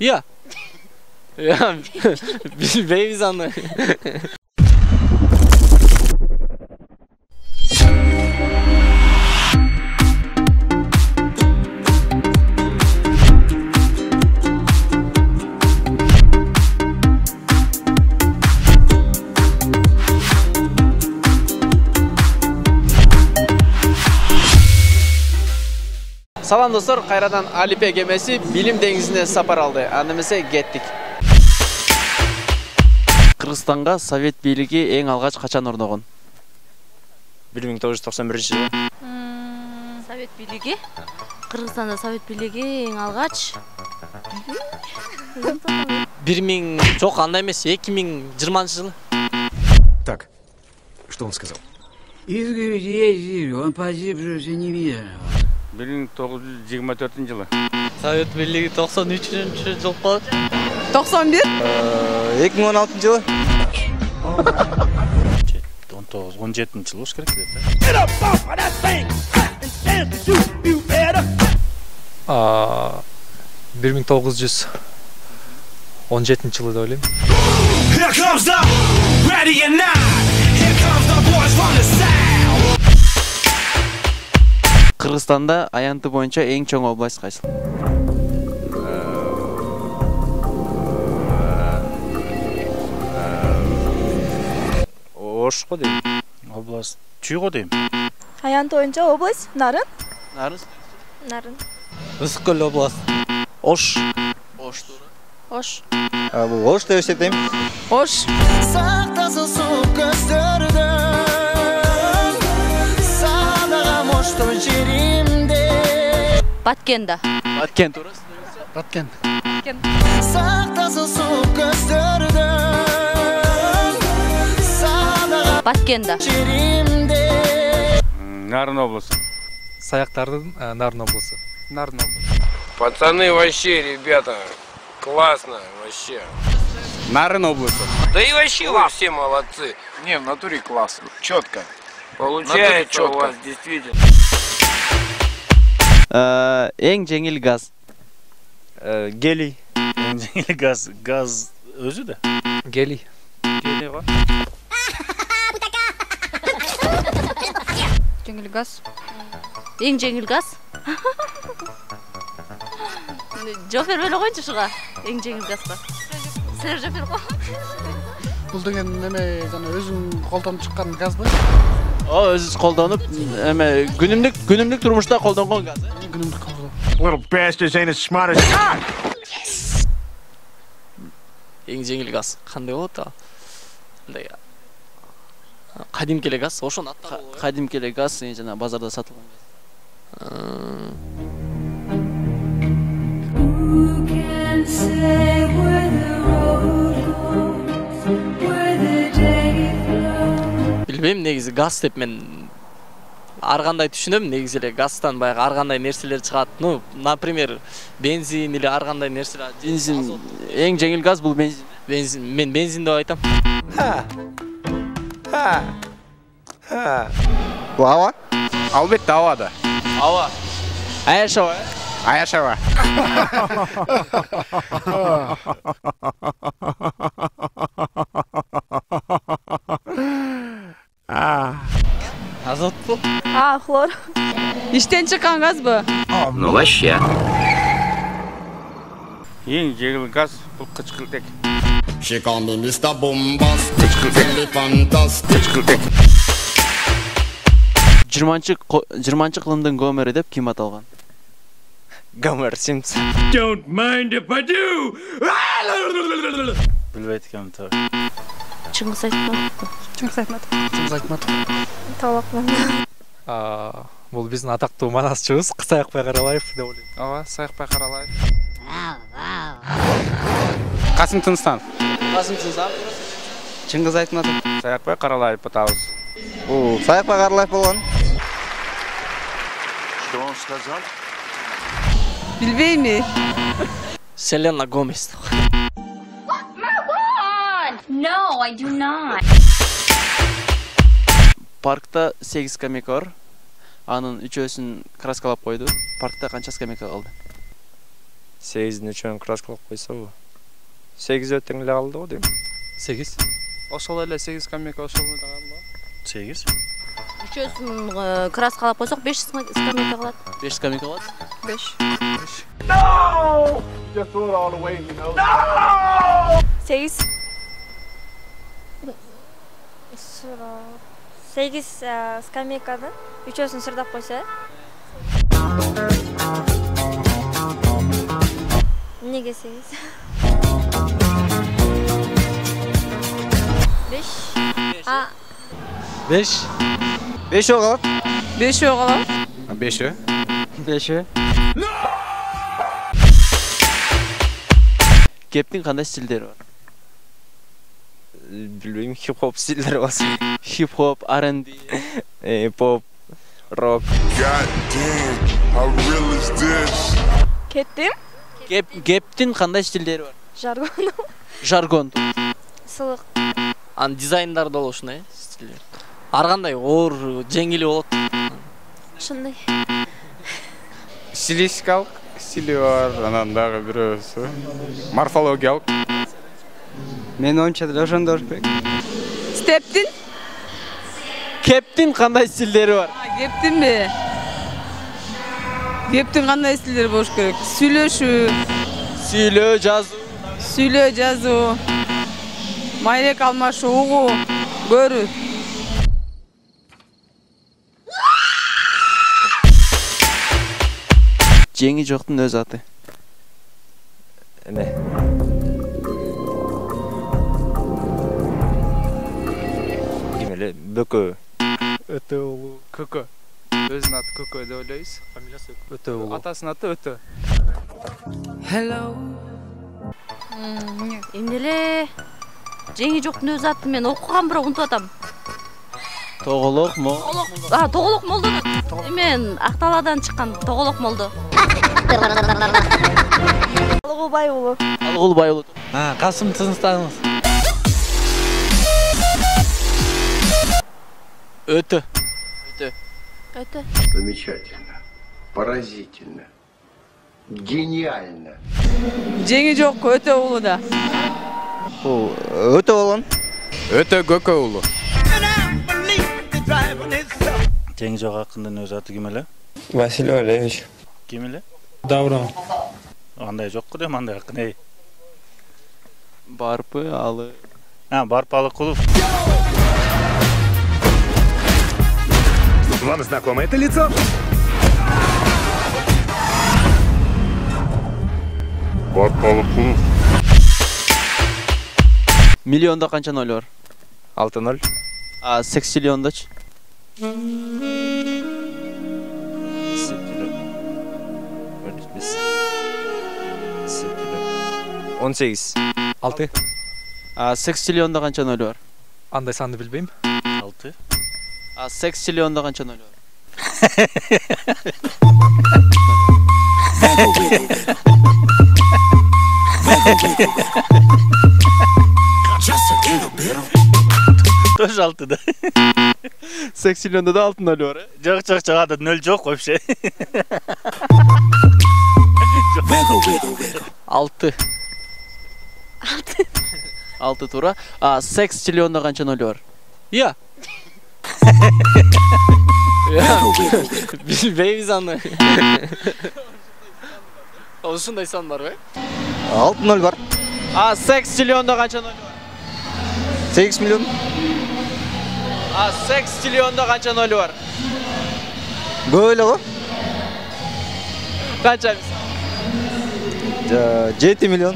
Ya. Ya bilmeyiz аны. Салам достор, кайрадан Алипе кемеси билим деңизине сапар алды. Аны эмесе кеттик. Кыргызстанга Совет бийлиги эң алгач качан орногон? 1991-жылы. Совет бийлиги? Кыргызстанда Совет бийлиги эң алгач 1000 жок, андай эмес, 2020-жылы. Так, что он сказал? Изгородь есть, он погиб же не видел. 1924-жылы. Совет бийлиги 93-жыл болот. 91? 2016-жылы. 19-17-жылы болуш керек деп. 1917-жылы деп ойлойм. Here comes the ready or not. Here comes the boys from the south. Кыргызстанда аянты боюнча эң чоң область кайсы? Ош го дейм. Область Чүй го дейм. Аянты боюнча область Нарын. Нарын. Ысык көл область. Ош. Ош туура. Ош. Бул Ош деп эсептейм. Ош. Сактасын сук көздөрдөн. Садагам оштун жеримде. Баткенда. Баткен туура. Баткен. Сактасын сук көздөрдөн. Садагам Баткенда. жеримде. Нарын областы. Саяктардын Нарын облусу. Нарын облусу. Пацаны, вообще, ребята, классно, вообще. Нарын областы. Да и вообще вы все молодцы. Не, в натуре класс. Четко. Получается у вас действительно. Эң жеңил газ. Гелий. Газ өзү да. Гелий. Гелий го. Жеңил газ. Эң жеңил газ. Жооп бербей эле койчу ушуга. Эң жеңил газга. Силер жооп берип кой. Бул деген неме жана өзүң колдонуп чыккан газбы? Өзү колдонуп, эме күнүмдүк турмушта колдонгон газ. Күнүмдүк колдонуп. Little bastards ain't as smart as... Эң жеңил газ кандай болот ал? Мындай кадимки эле газ, ошонун аттары болот. Кадимки эле газ жана базарда сатылган газ. Билбейм, негизи газ деп мен ар кандай түшүнөм, негизи эле газдан баягы ар кандай нерселер чыгат. Ну, например, бензин или ар кандай нерселер. Бензин, эң жеңил газ бул бензин. Мен бензин деп айтам. Бул аба? Албетте аба да. Аба. Аяшаба. Аяшаба. Азотпу? Хлор. Иштен чыккан газбы? Ну вообще. Эң жеңил газ бул кычкылтек. She call me Mr. Bombastic, really fantastic. 20-чы кылымдын Гомери деп ким аталган? Гомер Симпсон. Don't mind if I do. Билбейт экенмин тоо. Чыңгыз Айтматов. Чыңгыз Айтматов. Чыңгыз Айтматов. Талакман. Бул биздин атактуу манасчыбыз Саякбай Каралаев деп ойлойм. Ооба, Саякбай Каралаев. Касым Тынстанов. Касым Тынстанов. Чыңгыз Айтматов. Саякбай Каралаев атабыз. Бул Саякбай Каралаев болгон. Что он сказал? Билбейми? Селена Гомес. No, I do not. Паркта 8 скамейка бар. Анын 3-өсүн краскалап койду. Паркта канча скамейка калды? 8'in 3'ünü kras kılıp koysa bu. 8 ötеңле kaldı o değil mi? 8. Ошол эле 8 скамейка ошол эле kaldı. 8. Үчөөсүн крас калап койсок 5 скамейка калат. 5 скамейка калат. 5. No! Just throw it all away, you know. No! 8. Sıra. 8 скамейкадан үчөөсүн сырдап койсо. Неге 8? 5. 5. 5 o kaldı. 5 калат. 5'i. 5. Gap'in qanday stillari var? Bilmiyorum, hip hop stilleri var. Hip hop, R&B, Pop, rock. God damn, how real is this? Kettim. Gap'in qanday stillari var? Jargon. Jargon. Сылык. An dizaynlarda ошондой стилдер. Ар кандай оор, жеңил болот. Ошондой. Стилистикалык стили var, анан дагы бирөөсү. Морфологиялык. Мен оюнча деле ошондой болуш керек. Стептин. Cap'in qanday stillari var? Кептинби? Кептин кандай стилдер болуш керек? Сүйлөшүү, Сүйлөө, жазуу. сүйлөө жазуу, майрек алмашуу, угуу, көрүү. Жеңи жоктун өз аты. Ne? Kimeli? Bökö. Ötöoğlu. Kökö. Özün adı Kökö de öyleyiz. Familiyası Ötöoğlu. Atasının adı Ötö. Hello. Эмнеле? Жеңи жоктун өз аты мен окугам, бирок унутуп атам. Тоголок му? Тоголок молду. Мен Акталадан чыккан Тоголок молду. Алгулбай уулу. Алгулбай уулу. Касым тыныстаныңыз. Өтө. Өтө. Замечательно. Поразительно. Гениально. Жеңи жок Өтөоğlu'da. Ötö olan. Ötö Gököoğlu. Жеңи жок акындын өз аты ким эле? Василий Валерьевич. Ким эле? Даврон. Андай жок го дейм, андай акын эй. Барпы, алы. Барп Алыкулов. Вам знакомо это лицо? Барп Алыкулов. Milyonda qancha nol var? 6-0. 8 18. 6. 8 milyonda qancha nol var? Андай санды билбейм. 6. 8 milyonda qancha nol var? Тоже 6'da. 8 milyonda da 6 nol var. Жок, ада 0 жок вообще. 6. 6 тура. 8 milyonda qancha nol var? Ya. Bilbeymiz anı. Ошондой сан бар бе? 6-0 var. 8 milyonda qancha nol var? 8 milyon. 8 milyonda qancha nol var? Böyle o. Qancha? 7 milyon.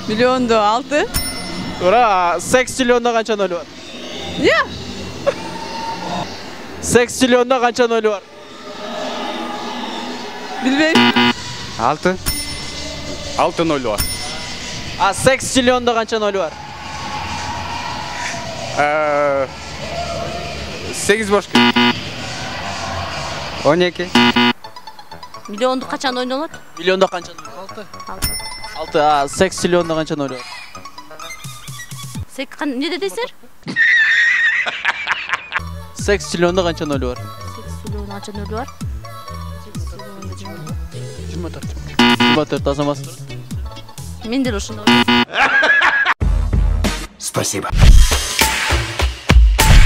Milyondu 6. Ura 8 milyonda qancha nol var? Ya. 8 milyonda qancha nol var? Bilbeyim. 6. 6-0 var. 8 milyonda qancha nol var? 8 boş gün. 12. Milyondu kaçan oynanat? Milyonda qancha nol var? 6. 8 milyonda qancha nol var? Не дейсиңер? 8 триллионда канча нөлү бар? 8 триллион канча нөлү бар? 24 азаматсыз. Мен деле ошондой. Спасибо.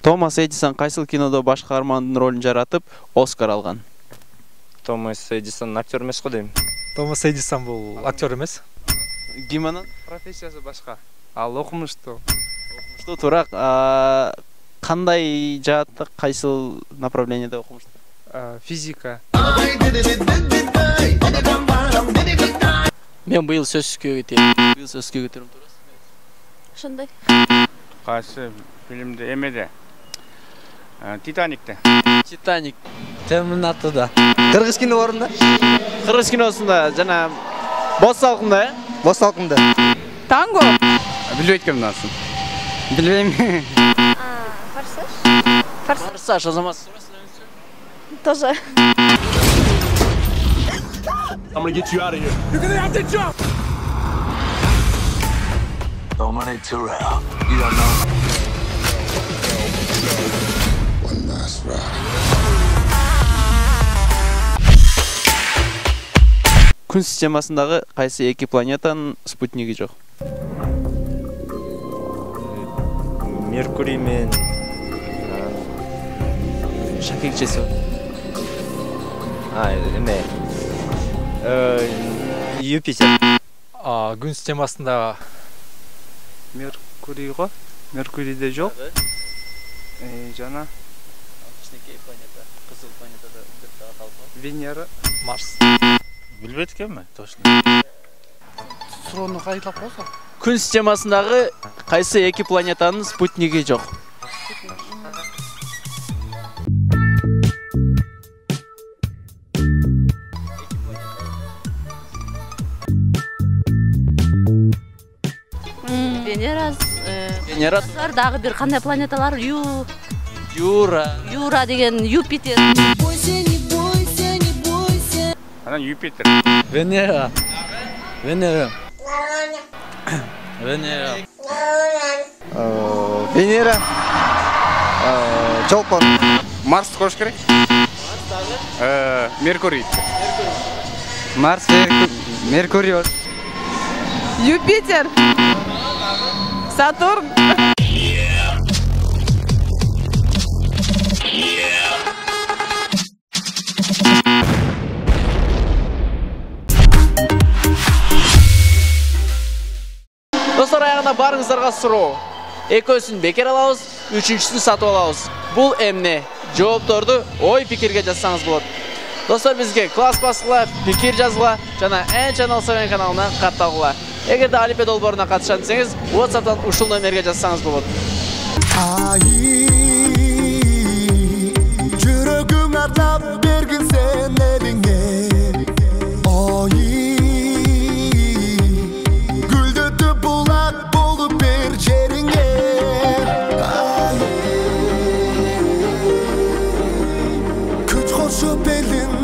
Томас Эдисон кайсыл кинодо баш каармандын ролун жаратып, Оскар алган? Томас Эдисон актер эмес го дейм. Томас Эдисон бул актер эмес. Ким анын? Профессиясы башка. Ал окумуштуу. Окумуштуу турак, кандай жаатта кайсыл направлениеде окумуштуу? Физика. Мен быйыл сөзсүзгө кетем. Быйыл сөзгө көтөрүм турасыз. Ошондой. Кайсы фильмде эмеде? Титаникте. Титаник. Терминаторда. Кыргыз кинолорунда? Кыргыз киносунда жана Боз салкында, э? Боз салкында. Танго. Билбейт кем насын. Билбейм. Форсаж? Форсаж азаматсыз. Тоже. I'm gonna get you out of here. You're gonna have to jump. Dominic Toretto. You don't know. One last ride. Күн системасындагы кайсы эки планетанын спутниги жок? Меркурий мен Шакекчеси. Эме. Юпитер. Күн системасында Меркурий го? Меркурийде жок. Жана Кичинекей планета, кызыл планетада деп аталат. Венера, Марс. Билбейт экенмин, точно. суроону кайталап койсо. Күн системасындагы кайсы эки планетанын спутниги жок? Венера. Венера. Дагы бир кандай планеталар? Юра деген Юпитер. Анан Юпитер. Венера. Венера. Венера. Венера. Жолкон. Марс кош керек? Меркурий. Марс, Меркурий. Юпитер. Сатурн. Достор, аягына барыңыздарга суроо. Экөөсүн бекер алабыз, үчүнчүсүн сатып алабыз. Бул эмне? Жоопторду ой пикирге жазсаңыз болот. Достор, бизге класс баскыла, пикир жазгыла жана Channel 7 каналына катталгыла. Эгерде Алипе долбооруна катышам десеңиз, WhatsApp'тан ушул номерге жазсаңыз болот. Жүрөгүң ардап бергин сен элиңе. Гүлдөтүп булак болуп бер жериңе. Күч кошуп элин